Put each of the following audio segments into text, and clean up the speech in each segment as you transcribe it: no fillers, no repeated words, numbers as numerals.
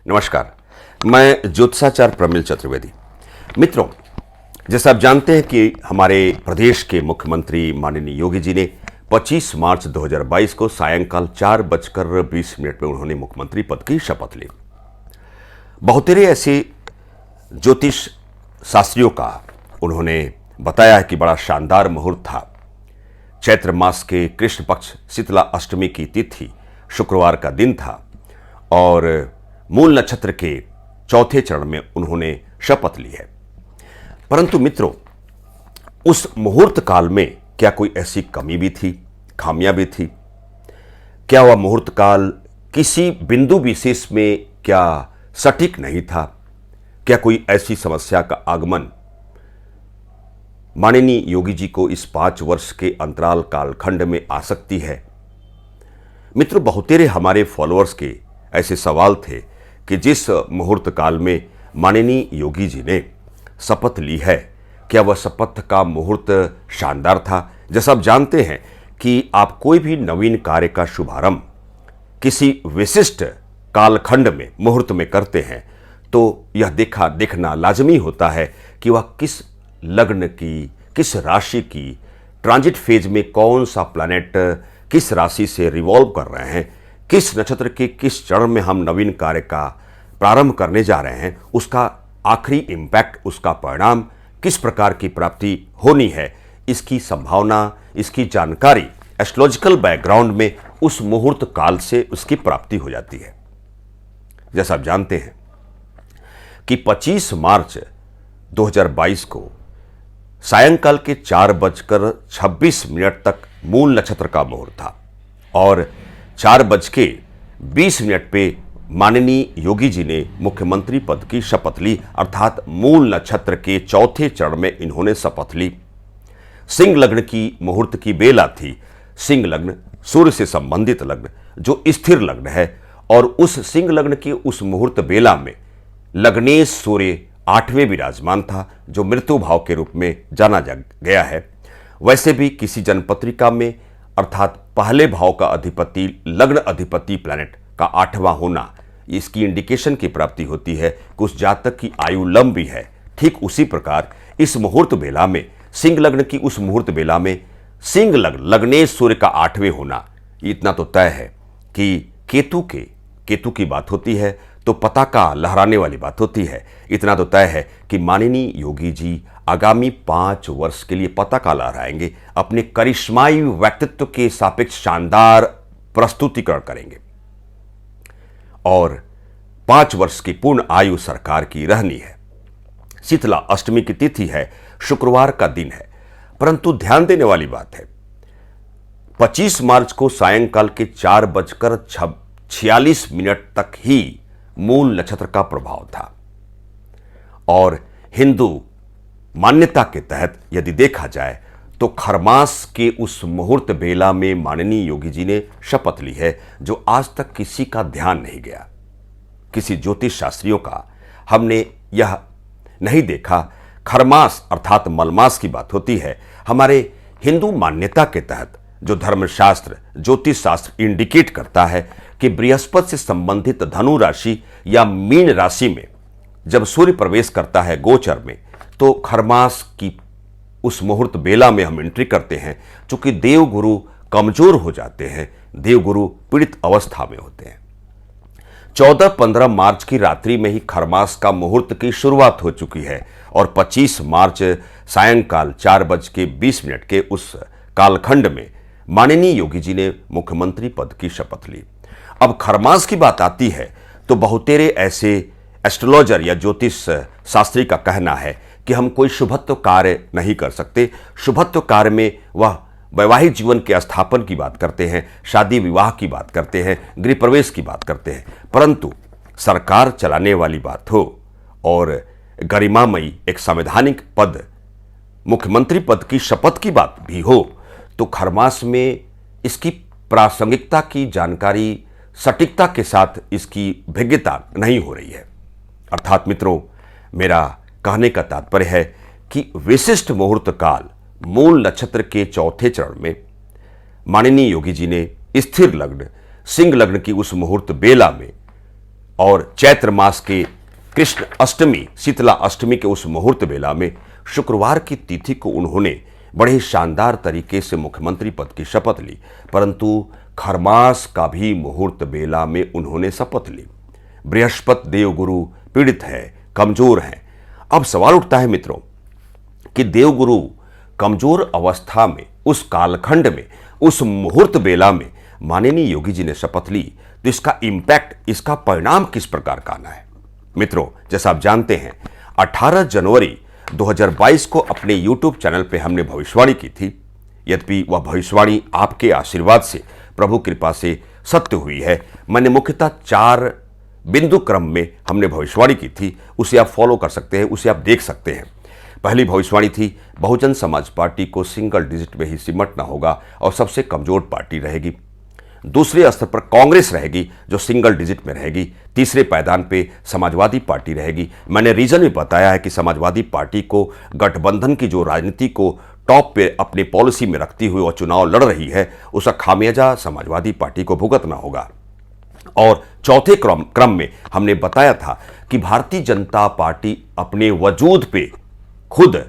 नमस्कार, मैं ज्योतिषाचार्य प्रमिल चतुर्वेदी। मित्रों, जैसा आप जानते हैं कि हमारे प्रदेश के मुख्यमंत्री माननीय योगी जी ने 25 मार्च 2022 को सायंकाल 4:20 में उन्होंने मुख्यमंत्री पद की शपथ ली। बहुतेरे ऐसे ज्योतिष शास्त्रियों का उन्होंने बताया है कि बड़ा शानदार मुहूर्त था। चैत्र मास के कृष्ण पक्ष शीतला अष्टमी की तिथि शुक्रवार का दिन था और मूल नक्षत्र के चौथे चरण में उन्होंने शपथ ली है। परंतु मित्रों, उस मुहूर्त काल में क्या कोई ऐसी कमी भी थी, खामियां भी थी? क्या वह मुहूर्त काल किसी बिंदु विशेष में क्या सटीक नहीं था? क्या कोई ऐसी समस्या का आगमन माननीय योगी जी को इस 5 वर्ष के अंतराल कालखंड में आ सकती है? मित्रों, बहुतेरे हमारे फॉलोअर्स के ऐसे सवाल थे कि जिस मुहूर्त काल में माननीय योगी जी ने शपथ ली है, क्या वह शपथ का मुहूर्त शानदार था? जैसा आप जानते हैं कि आप कोई भी नवीन कार्य का शुभारंभ किसी विशिष्ट कालखंड में मुहूर्त में करते हैं तो यह देखना लाजमी होता है कि वह किस लग्न की, किस राशि की, ट्रांजिट फेज में कौन सा प्लैनेट किस राशि से रिवॉल्व कर रहे हैं, किस नक्षत्र के किस चरण में हम नवीन कार्य का प्रारंभ करने जा रहे हैं, उसका आखिरी इंपैक्ट, उसका परिणाम किस प्रकार की प्राप्ति होनी है, इसकी संभावना, इसकी जानकारी एस्ट्रोलॉजिकल बैकग्राउंड में उस मुहूर्त काल से उसकी प्राप्ति हो जाती है। जैसा आप जानते हैं कि 25 मार्च 2022 को सायंकाल के 4:26 तक मूल नक्षत्र का मुहूर्त था और 4:20 पे माननीय योगी जी ने मुख्यमंत्री पद की शपथ ली, अर्थात मूल नक्षत्र के चौथे चरण में इन्होंने शपथ ली। सिंह लग्न की मुहूर्त की बेला थी। सिंह लग्न सूर्य से संबंधित लग्न जो स्थिर लग्न है और उस सिंह लग्न की उस मुहूर्त बेला में लग्नेश सूर्य 8वें विराजमान था, जो मृत्यु भाव के रूप में जाना गया है। वैसे भी किसी जनपत्रिका में अर्थात पहले भाव का अधिपति, लग्न अधिपति प्लैनेट का 8वां होना, इसकी इंडिकेशन की प्राप्ति होती है कि उस जातक की आयु लंबी है। ठीक उसी प्रकार इस मुहूर्त बेला में, सिंह लग्न की उस मुहूर्त बेला में सिंह लग्न लग्नेश सूर्य का 8वें होना, इतना तो तय है कि केतु की बात होती है तो पताका लहराने वाली बात होती है। इतना तो तय है कि माननीय योगी जी आगामी 5 वर्ष के लिए पताका लहराएंगे, अपने करिश्माई व्यक्तित्व के सापेक्ष शानदार प्रस्तुतिकरण करेंगे और 5 वर्ष की पूर्ण आयु सरकार की रहनी है। शीतला अष्टमी की तिथि है, शुक्रवार का दिन है। परंतु ध्यान देने वाली बात है, 25 मार्च को सायंकाल के 4:46 तक ही मूल नक्षत्र का प्रभाव था और हिंदू मान्यता के तहत यदि देखा जाए तो खरमास के उस मुहूर्त बेला में माननीय योगी जी ने शपथ ली है, जो आज तक किसी का ध्यान नहीं गया। किसी ज्योतिष शास्त्रियों का हमने यह नहीं देखा। खरमास अर्थात मलमास की बात होती है। हमारे हिंदू मान्यता के तहत जो धर्मशास्त्र, ज्योतिष शास्त्र इंडिकेट करता है कि बृहस्पति से संबंधित धनु राशि या मीन राशि में जब सूर्य प्रवेश करता है गोचर में, तो खरमास की उस मुहूर्त बेला में हम एंट्री करते हैं। चूंकि देवगुरु कमजोर हो जाते हैं, देवगुरु पीड़ित अवस्था में होते हैं। 14-15 मार्च की रात्रि में ही खरमास का मुहूर्त की शुरुआत हो चुकी है और 25 मार्च सायंकाल 4:20 के उस कालखंड में माननीय योगी जी ने मुख्यमंत्री पद की शपथ ली। अब खरमास की बात आती है तो बहुतेरे ऐसे एस्ट्रोलॉजर या ज्योतिष शास्त्री का कहना है कि हम कोई शुभत्व कार्य नहीं कर सकते। शुभत्व कार्य में वह वैवाहिक जीवन के स्थापन की बात करते हैं, शादी विवाह की बात करते हैं, गृह प्रवेश की बात करते हैं। परंतु सरकार चलाने वाली बात हो और गरिमामयी एक संवैधानिक पद, मुख्यमंत्री पद की शपथ की बात भी हो, तो खरमास में इसकी प्रासंगिकता की जानकारी सटीकता के साथ इसकी भिज्ञता नहीं हो रही है। अर्थात मित्रों, मेरा कहने का तात्पर्य है कि विशिष्ट मुहूर्त काल मूल नक्षत्र के चौथे चरण में माननीय योगी जी ने स्थिर लग्न सिंह लग्न की उस मुहूर्त बेला में और चैत्र मास के कृष्ण अष्टमी शीतला अष्टमी के उस मुहूर्त बेला में शुक्रवार की तिथि को उन्होंने बड़े शानदार तरीके से मुख्यमंत्री पद की शपथ ली, परंतु खरमास का भी मुहूर्त बेला में उन्होंने शपथ ली। बृहस्पति देवगुरु पीड़ित है, कमजोर है। अब सवाल उठता है मित्रों कि देवगुरु कमजोर अवस्था में, उस कालखंड में, उस मुहूर्त बेला में माननीय योगी जी ने शपथ ली, तो इसका इंपैक्ट, इसका परिणाम किस प्रकार का आना है। मित्रों, जैसा आप जानते हैं 18 जनवरी 2022 को अपने YouTube चैनल पे हमने भविष्यवाणी की थी। यद्यपि वह भविष्यवाणी आपके आशीर्वाद से, प्रभु कृपा से सत्य हुई है। मैंने मुख्यतः 4 बिंदु क्रम में हमने भविष्यवाणी की थी, उसे आप फॉलो कर सकते हैं, उसे आप देख सकते हैं। पहली भविष्यवाणी थी, बहुजन समाज पार्टी को सिंगल डिजिट में ही सिमटना होगा और सबसे कमजोर पार्टी रहेगी। दूसरे स्तर पर कांग्रेस रहेगी जो सिंगल डिजिट में रहेगी। तीसरे पायदान पे समाजवादी पार्टी रहेगी। मैंने रीजन भी बताया है कि समाजवादी पार्टी को गठबंधन की जो राजनीति को टॉप पे अपनी पॉलिसी में रखती हुई और चुनाव लड़ रही है, उसका खामियाजा समाजवादी पार्टी को भुगतना होगा। और चौथे क्रम में हमने बताया था कि भारतीय जनता पार्टी अपने वजूद पे खुद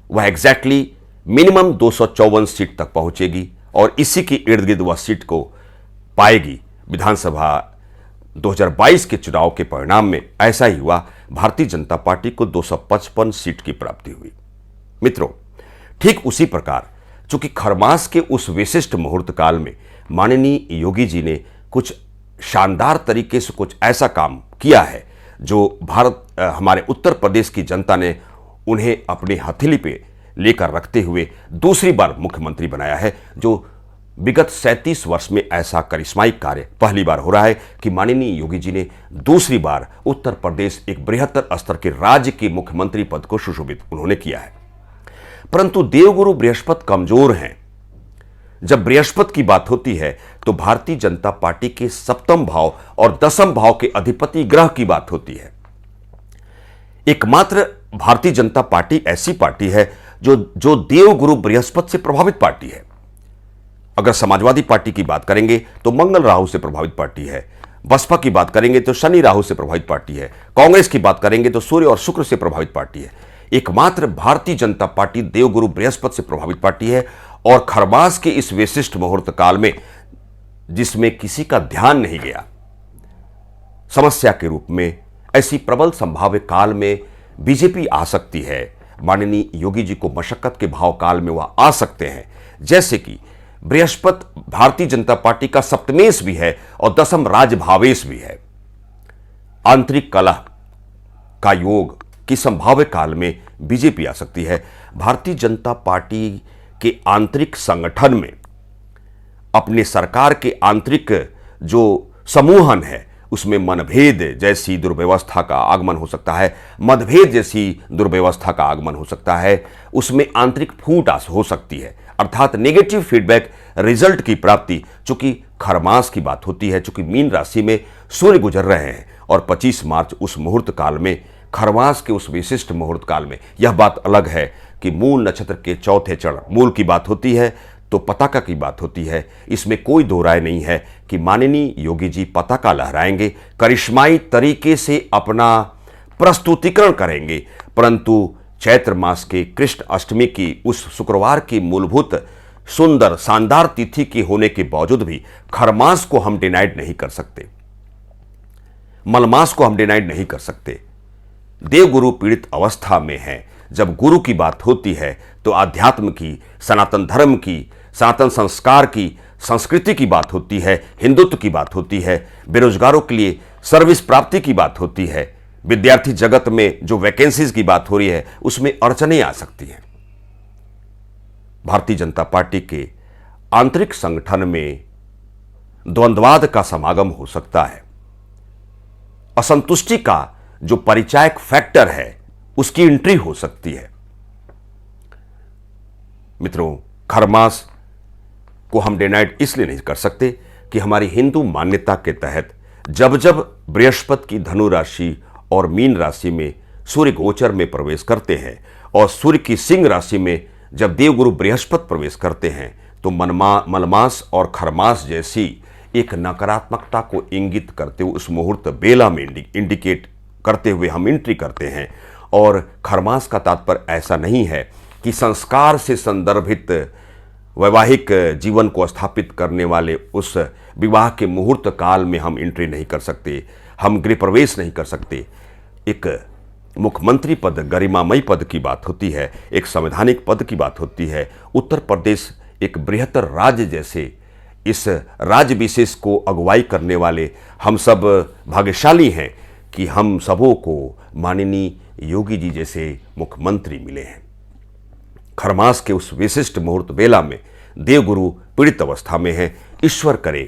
वह एग्जैक्टली मिनिमम 254 सीट तक पहुंचेगी और इसी के इर्द गिर्द वह सीट को पाएगी। विधानसभा 2022 के चुनाव के परिणाम में ऐसा ही हुआ। भारतीय जनता पार्टी को 255 सीट की प्राप्ति हुई। मित्रों, ठीक उसी प्रकार चूंकि खरमास के उस विशिष्ट मुहूर्त काल में माननीय योगी जी ने कुछ शानदार तरीके से कुछ ऐसा काम किया है जो हमारे उत्तर प्रदेश की जनता ने उन्हें अपनी हथेली पे लेकर रखते हुए दूसरी बार मुख्यमंत्री बनाया है। जो विगत 37 वर्ष में ऐसा करिश्माई कार्य पहली बार हो रहा है कि माननीय योगी जी ने दूसरी बार उत्तर प्रदेश एक बृहत्तर स्तर के राज्य के मुख्यमंत्री पद को सुशोभित उन्होंने किया है। परंतु देवगुरु बृहस्पति कमजोर हैं। जब बृहस्पति की बात होती है तो भारतीय जनता पार्टी के सप्तम भाव और दसम भाव के अधिपति ग्रह की बात होती है। एकमात्र भारतीय जनता पार्टी ऐसी पार्टी है जो देवगुरु बृहस्पति से प्रभावित पार्टी है। अगर समाजवादी पार्टी की बात करेंगे तो मंगल राहु से प्रभावित पार्टी है। बसपा की बात करेंगे तो शनि राहु से प्रभावित पार्टी है। कांग्रेस की बात करेंगे तो सूर्य और शुक्र से प्रभावित पार्टी है। एकमात्र भारतीय जनता पार्टी देवगुरु बृहस्पति से प्रभावित पार्टी है। और खरमास के इस विशिष्ट मुहूर्त काल में, जिसमें किसी का ध्यान नहीं गया, समस्या के रूप में ऐसी प्रबल संभाव्य काल में बीजेपी आ सकती है। माननीय योगी जी को मशक्कत के भाव काल में वह आ सकते हैं। जैसे कि बृहस्पति भारतीय जनता पार्टी का सप्तमेश भी है और दसम राजभावेश भी है। आंतरिक कलह का योग की संभाव्य काल में बीजेपी आ सकती है। भारतीय जनता पार्टी के आंतरिक संगठन में, अपने सरकार के आंतरिक जो समूहन है, उसमें मनभेद जैसी दुर्व्यवस्था का आगमन हो सकता है। मतभेद जैसी दुर्व्यवस्था का आगमन हो सकता है। उसमें आंतरिक फूट हो सकती है, अर्थात नेगेटिव फीडबैक रिजल्ट की प्राप्ति। चूंकि खरमास की बात होती है, चूंकि मीन राशि में सूर्य गुजर रहे हैं और 25 मार्च उस मुहूर्त काल में, खरमास के उस विशिष्ट मुहूर्त काल में, यह बात अलग है कि मूल नक्षत्र के चौथे चरण, मूल की बात होती है तो पताका की बात होती है। इसमें कोई दो राय नहीं है कि माननीय योगी जी पताका लहराएंगे, करिश्माई तरीके से अपना प्रस्तुतिकरण करेंगे। परंतु चैत्र मास के कृष्ण अष्टमी की उस शुक्रवार की मूलभूत सुंदर शानदार तिथि के होने के बावजूद भी खरमास को हम डिनाइड नहीं कर सकते, मलमास को हम डिनाइड नहीं कर सकते। देवगुरु पीड़ित अवस्था में है। जब गुरु की बात होती है तो आध्यात्म की, सनातन धर्म की, सनातन संस्कार की, संस्कृति की बात होती है, हिंदुत्व की बात होती है, बेरोजगारों के लिए सर्विस प्राप्ति की बात होती है, विद्यार्थी जगत में जो वैकेंसीज की बात हो रही है उसमें अड़चनें आ सकती हैं। भारतीय जनता पार्टी के आंतरिक संगठन में द्वंद्वाद का समागम हो सकता है। असंतुष्टि का जो परिचायक फैक्टर है उसकी एंट्री हो सकती है। मित्रों, खरमास को हम डिनाइड इसलिए नहीं कर सकते कि हमारी हिंदू मान्यता के तहत जब जब बृहस्पति की धनु राशि और मीन राशि में सूर्य गोचर में प्रवेश करते हैं और सूर्य की सिंह राशि में जब देवगुरु बृहस्पति प्रवेश करते हैं तो मलमास और खरमास जैसी एक नकारात्मकता को इंगित करते हुए उस मुहूर्त बेला में इंडिकेट करते हुए हम एंट्री करते हैं। और खरमास का तात्पर्य ऐसा नहीं है कि संस्कार से संदर्भित वैवाहिक जीवन को स्थापित करने वाले उस विवाह के मुहूर्त काल में हम एंट्री नहीं कर सकते, हम गृह प्रवेश नहीं कर सकते। एक मुख्यमंत्री पद गरिमामयी पद की बात होती है, एक संवैधानिक पद की बात होती है। उत्तर प्रदेश एक बृहत्तर राज्य जैसे इस राज्य विशेष को अगुवाई करने वाले हम सब भाग्यशाली हैं कि हम सबों को माननीय योगी जी जैसे मुख्यमंत्री मिले हैं। खरमास के उस विशिष्ट मुहूर्त बेला में देवगुरु पीड़ित अवस्था में है। ईश्वर करे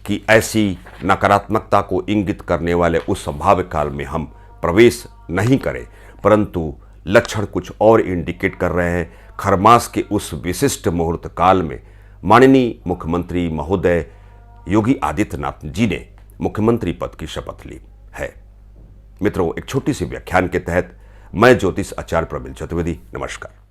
कि ऐसी नकारात्मकता को इंगित करने वाले उस संभाव्य काल में हम प्रवेश नहीं करें, परंतु लक्षण कुछ और इंडिकेट कर रहे हैं। खरमास के उस विशिष्ट मुहूर्त काल में माननीय मुख्यमंत्री महोदय योगी आदित्यनाथ जी ने मुख्यमंत्री पद की शपथ ली है। मित्रों, एक छोटी सी व्याख्यान के तहत मैं ज्योतिष आचार्य प्रवीण चतुर्वेदी, नमस्कार।